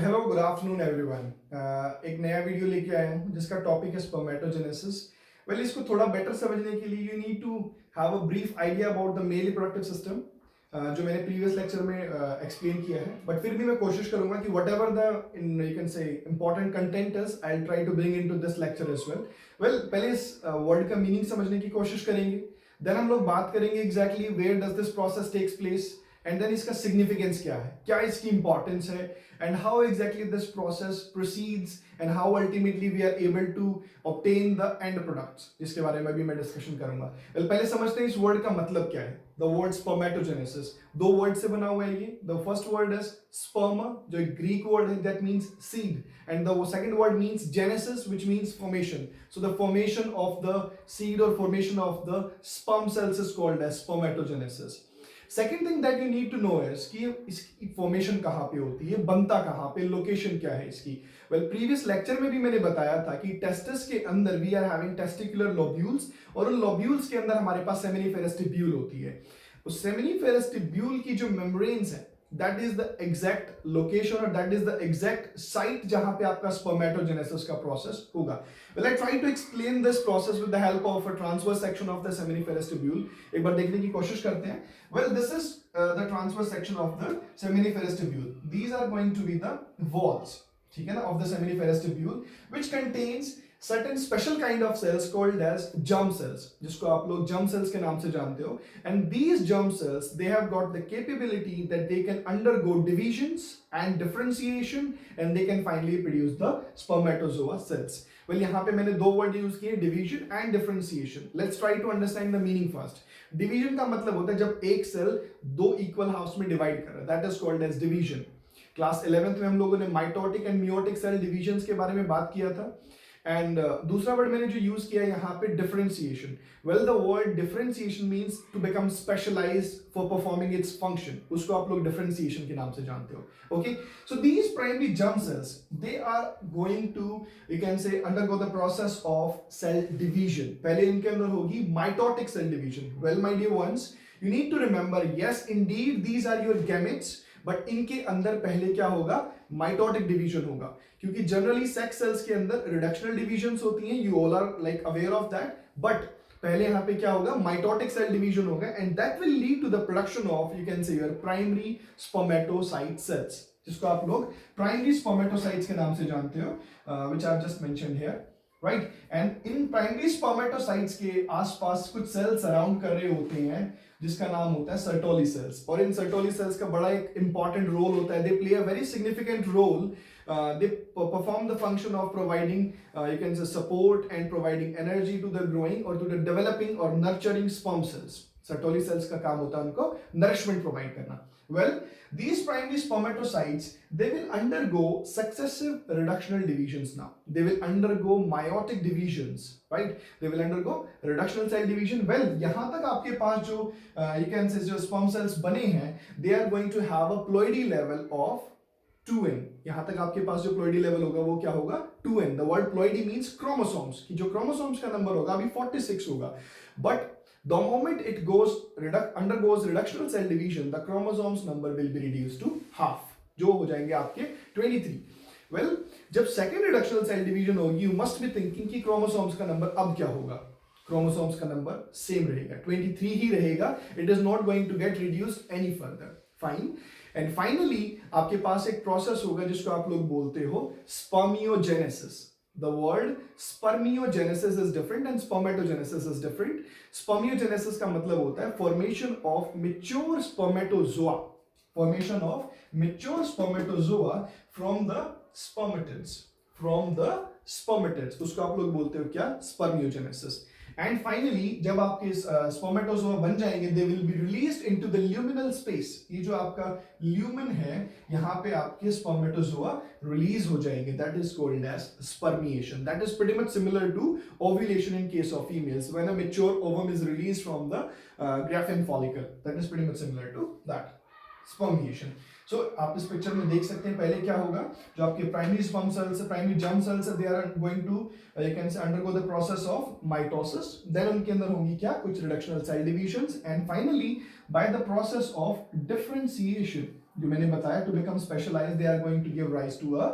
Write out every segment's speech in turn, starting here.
Hello good afternoon everyone. एक नया video लेके आया हूँ जिसका टॉपिक है स्पर्मेटोजेनेसिस। वेल, इसको थोड़ा बेटर समझने के लिए you need to have a brief idea about the male reproductive system, जो मैंने प्रीवियस लेक्चर में एक्सप्लेन किया है। बट फिर भी मैं कोशिश करूंगा कि whatever the you can say important content is, I try to bring into this lecture as well. Well, पहले इस वर्ड का मीनिंग समझने की कोशिश करेंगे, देन हम लोग बात करेंगे exactly where does this process takes place, and then इसका सिग्निफिकेंस क्या है, क्या इसकी इंपॉर्टेंस है, and how exactly this process proceeds and how ultimately we are able to obtain the end products, जिसके बारे में भी मैं डिस्कशन करूंगा। well, पहले समझते हैं इस वर्ड का मतलब क्या है। the word spermatogenesis, दो वर्ड से बना हुआ है ये। the first word is sperma, जो एक ग्रीक वर्ड है, that means seed, and the second word means genesis, which means formation. so the formation of the seed or formation of the sperm cells is called as spermatogenesis. Second thing that you need to know is कि इसकी formation कहाँ पे होती है, बनता कहाँ पे, location क्या है इसकी। वेल, प्रीवियस लेक्चर में भी मैंने बताया था कि टेस्टिस के अंदर we are having testicular lobules, और उन लोब्यूल्स के अंदर हमारे पास सेमिनिफेरस ट्यूब्यूल होती है। उस सेमिनिफेरस ट्यूब्यूल की जो मेम्ब्रेन्स है, that is the exact location or that is the exact site जहां पे आपका spermatogenesis का process होगा। Well, I try to explain this process with the help of a transverse section of the seminiferous tubule. एक बार देखने की कोशिश करते हैं। Well, this is the transverse section of the seminiferous tubule. These are going to be the walls, ठीक है ना, of the seminiferous tubule, which contains certain special kind of cells called as germ cells, जिसको आप लोग germ cells के नाम से जानते हो। and these germ cells, they have got the capability that they can undergo divisions and differentiation and they can finally produce the spermatozoa cells. well, यहाँ पे मैंने दो वर्ड यूज किए, division and differentiation. let's try to understand the meaning first. division का मतलब होता है जब एक सेल दो इक्वल हाफ्स में डिवाइड कर रहा है, that is called as division. Class 11th में हम लोगों ने mitotic and meiotic cell divisions के बारे में बात किया था। एंड दूसरा वर्ड मैंने जो यूज किया यहाँ पे differentiation. Well, the word differentiation means to become specialized for performing its function, उसको आप लोग डिफरेंशिएशन के नाम से जानते हो। Okay, so these primary germ cells, they are going to you can say undergo the process of cell division. पहले इनके अंदर होगी mitotic cell division. Well my dear ones, you need to remember, yes indeed these are your gametes, but इनके अंदर पहले क्या होगा, mitotic division होगा, क्योंकि जनरली सेक्स सेल्स के अंदर रिडक्शनल डिविजन्स होती हैं, you all are like aware of that. But पहले यहां पे क्या होगा, माइटोटिक सेल डिवीजन होगा, and that will lead to the production of you can say your primary spermatocyte cells, जिसको आप लोग प्राइमरी स्पर्मेटोसाइट्स के नाम से जानते हो, which I have just mentioned here, right. And in primary spermatocytes के आसपास कुछ सेल्स सराउंड कर रहे होते हैं जिसका नाम होता है सर्टोली सेल्स, और इन सर्टोली सेल्स का बड़ा एक इंपॉर्टेंट रोल होता है। They play a very significant role, they perform the function of providing you can say support and providing energy to the growing or to the developing or nurturing sperm cells. Sertoli cells का काम होता है उनको nourishment provide करना। well, these primary spermatocytes, they will undergo successive reductional divisions. Now they will undergo meiotic divisions, right? They will undergo reductional cell division. well, यहां तक आपके पास जो you can say जो sperm cells बने हैं, they are going to have a ploidy level of 2n. यहां तक आपके पास जो प्लॉइडी लेवल होगा वो क्या होगा, 2n. The word ploidy means chromosomes, कि जो क्रोमोसोम्स का नंबर होगा अभी 46 होगा, but the moment it undergoes reductional cell division, the chromosomes number will be reduced to half, जो हो जाएंगे आपके 23. well, जब सेकेंड रिडक्शनल सेल डिवीजन होगी, यू मस्ट बी थिंकिंग कि क्रोमोसोम्स का नंबर अब क्या होगा। क्रोमोसोम्स का नंबर सेम रहेगा, 23 ही रहेगा, it is not going to get reduced any further. Fine. And finally आपके पास एक प्रोसेस होगा जिसको आप लोग बोलते हो spermiogenesis. The word spermiogenesis is different and spermatogenesis is different. Spermiogenesis का मतलब होता है formation of mature spermatozoa, formation of mature spermatozoa from the spermatids, उसको आप लोग बोलते हो क्या, spermiogenesis. एंड फाइनली जब आपके स्पर्मेटोजोआ बन जाएंगे, they will be released into the luminal space. ये जो आपका ल्यूमिन है, यहाँ पे आपके स्पर्मेटोजोआ रिलीज हो जाएंगे, that is called as spermiation. That is pretty much similar to ovulation in case of females, when a mature ovum is released from the Graafian follicle, that is pretty much similar to that spermiation. So आप इस picture में देख सकते हैं पहले क्या होगा, जो आपके primary sperm cells, primary germ cells, they are going to you can say undergo the process of mitosis, then उनके अंदर होंगी क्या, कुछ reductional cell divisions, and finally by the process of differentiation जो मैंने बताया, to become specialize they are going to give rise to a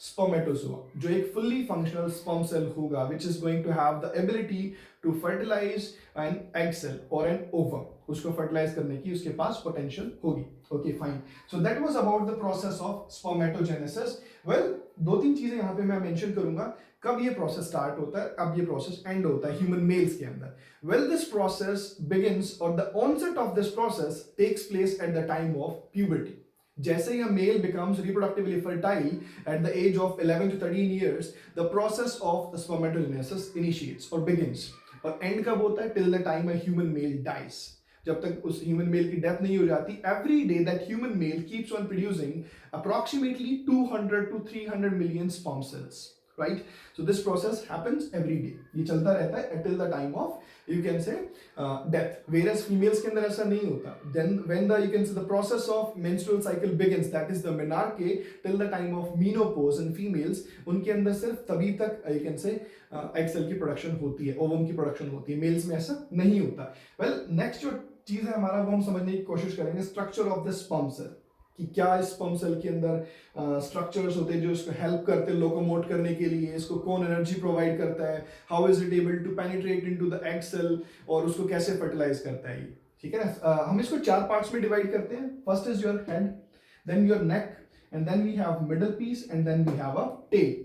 spermatozoa, जो एक फुल्ली फंक्शनल स्पर्म सेल होगा, which is going to have the ability to fertilize an egg cell और an ovum, उसको fertilise करने की उसके पास potential होगी. Okay fine. So that was about the process of spermatogenesis. Well, दो तीन चीजें यहाँ पे मैं मेंशन करूंगा, कब ये प्रोसेस स्टार्ट होता है, अब ये प्रोसेस एंड होता है ह्यूमन मेल्स के अंदर. Well, this process begins, or the onset of this process takes place at the time of puberty. जैसे ही a male becomes reproductively fertile at the age of 11 to 13 years, the process of the spermatogenesis initiates or begins. और end कब होता है? Till the time a human male dies. जब तक उस human male की death नहीं हो जाती, every day that human male keeps on producing approximately 200 to 300 million sperm cells. Right? So this process happens every day. ये चलता रहता है till the time of you can say death. Whereas females के अंदर ऐसा नहीं होता. Then when the you can say the process of menstrual cycle begins, that is the menarche, till the time of menopause in females, उनके अंदर सिर्फ तभी तक you can say egg cell की production होती है, ovum की production होती है. Males में ऐसा नहीं होता. Well, next जो चीज है हमारा, वो हम समझने की कोशिश करेंगे, structure of the sperm cell. कि क्या इस स्पर्म सेल के अंदर स्ट्रक्चर्स होते हैं जो इसको हेल्प करते हैं लोकोमोट करने के लिए, इसको कौन एनर्जी प्रोवाइड करता है, how is it able to penetrate into the egg cell, और उसको कैसे फर्टिलाइज करता है ये. ठीक है ना. हम इसको चार पार्ट्स में डिवाइड करते हैं. First is your head, then your neck, and then we have middle piece, and then we have a tail.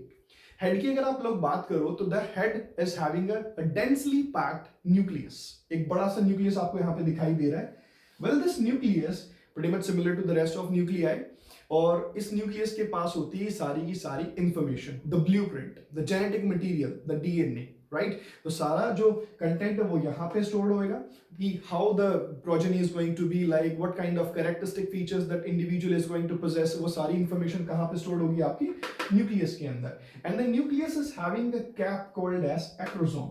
Head की अगर आप लोग बात करो तो the head is having a densely packed nucleus. एक बड़ा सा न्यूक्लियस आपको यहाँ पे दिखाई दे रहा है. Well, this nucleus pretty much similar to the rest of nuclei, और इस न्यूक्लियस के पास होती है सारी की सारी information, the blueprint, the genetic material, the DNA. Right. तो सारा जो कंटेंट है वो यहाँ पे स्टोर होएगा कि how the progeny is going to be like, what kind of characteristic features that individual is going to possess, वो सारी इंफॉर्मेशन कहाँ पे स्टोर होगी? आपकी न्यूक्लियस के अंदर. And the nucleus is having a cap called as acrosome.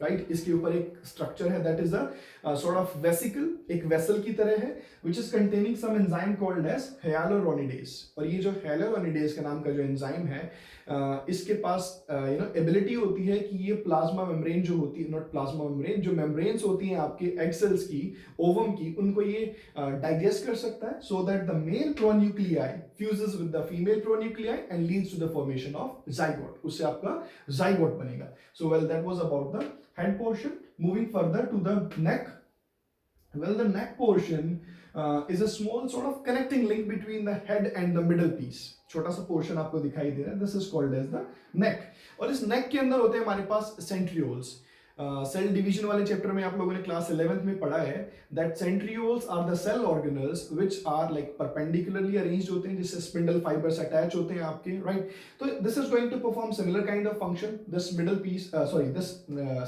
Right. इसके ऊपर एक स्ट्रक्चर है, that is a sort of vesicle, एक वेसल की तरह है, which is containing some enzyme called as hyaluronidase. और ये जो hyaluronidase का नाम का जो एंजाइम है, इसके पास एबिलिटी होती है कि ये प्लाज्मा मेम्ब्रेन जो होती है, नॉट प्लाज्मा मेम्ब्रेन, जो मेम्ब्रेन्स होती हैं आपके एग सेल्स की, ओवम की, उनको ये डाइजेस्ट कर सकता है, so that the male pronuclei fuses with the female pronuclei and leads to the formation of zygote. उससे आपका जाइगोट बनेगा. So well, that was about the head portion. Moving further to the neck. Well, the neck portion is a small sort of connecting link between the head and the middle piece. छोटा सा portion आपको दिखाई दे रहा है. This is called as the neck. और इस neck के अंदर होते हैं हमारे पास centrioles. सेल डिवीजन वाले चैप्टर में आप लोगों ने क्लास 11th में पढ़ा है that centrioles are the cell organelles which are like perpendicularly arranged होते हैं, जिससे स्पिंडल फाइबर्स अटैच होते हैं आपके. राइट. तो this is going to perform similar kind of function. This middle piece this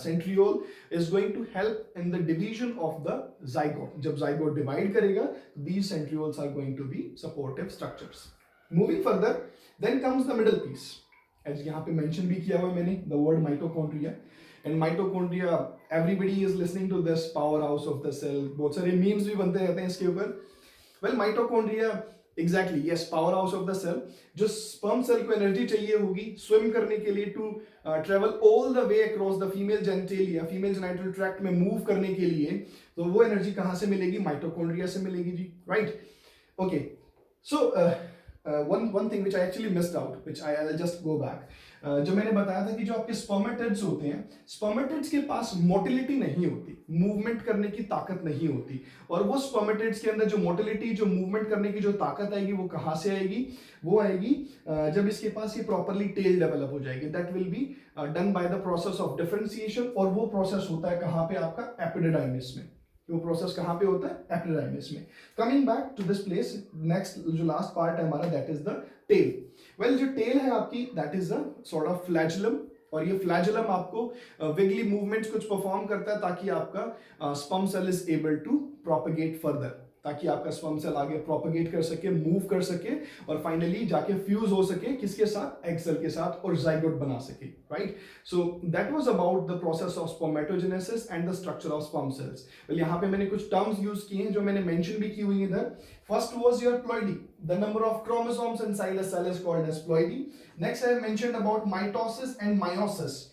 centriole is going to help in the division of the zygote. जब zygote divide करेगा, these centrioles are going to be supportive structures. Moving further, then comes the middle piece. As यहाँ पे mention भी किया हुआ मैंने, the word mitochondria. And mitochondria, everybody is listening to this powerhouse of the cell. बहुत सारे memes भी बनते रहते हैं इसके ऊपर. Well, mitochondria, exactly, yes, powerhouse of the cell. जो sperm cell को energy चाहिए होगी swim करने के लिए, to travel all the way across the female genitalia, female genital tract में move करने के लिए, तो वो energy कहाँ से मिलेगी? mitochondria से मिलेगी जी. Right? Okay. So one thing which I actually missed out, which I'll just go back. जो मैंने बताया था कि जो आपके स्पर्मेटिड्स होते हैं, स्पर्मेटिड्स के पास मोटिलिटी नहीं होती, मूवमेंट करने की ताकत नहीं होती. और वो स्पर्मेटिड्स के अंदर जो मोटिलिटी, जो मूवमेंट करने की जो ताकत आएगी, वो कहाँ से आएगी? वो आएगी जब इसके पास ये प्रॉपरली टेल डेवलप हो जाएगी. That will be done by the process of differentiation. और वो प्रोसेस होता है कहाँ पे? आपका एपिडिडाइमिस में. वो प्रोसेस कहाँ पे होता है? एपिडिडाइमिस में. Coming back to this place, next जो लास्ट पार्ट है हमारा, that is the tail. Well, जो टेल है आपकी, that is a sort of flagellum. और ये फ्लैजुलम आपको विगली मूवमेंट्स कुछ परफॉर्म करता है ताकि आपका sperm cell is able to propagate further, ताकि आपका स्पर्म सेल आगे प्रोपेगेट कर सके, मूव कर सके, और फाइनली जाके फ्यूज हो सके किसके साथ? एग सेल के साथ, और जाइगोट बना सके. Right. So that was about the process of spermatogenesis and the structure of sperm cells. Well, यहाँ पे मैंने कुछ टर्म्स यूज किए हैं जो मैंने मेंशन भी की हुई है इधर. First was your ploidy. The number of chromosomes inside the cell is called as ploidy. Next I have mentioned about mitosis and meiosis.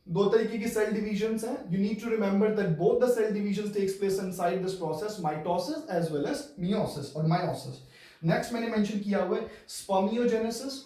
दो तरीके की सेल डिविजन्स हैं. You need to remember that both the cell divisions takes place inside this process, mitosis as well as meiosis और meiosis. Next मैंने mention किया हुआ है spermiogenesis